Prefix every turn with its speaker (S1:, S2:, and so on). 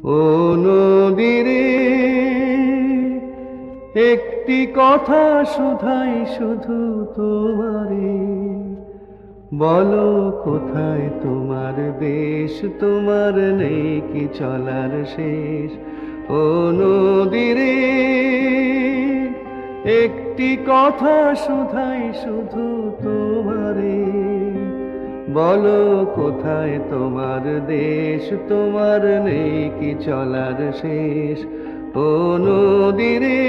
S1: ও নদীরে একটি কথা শুধাই শুধু তোমারে, বলো কোথায় তোমার দেশ, তোমার নেই কি চলার শেষ। ও নদীরে একটি কথা শুধাই শুধু তোমারে, বলো কোথায় তোমার দেশ, তোমার নেই কি চলার শেষ। ও নদীরে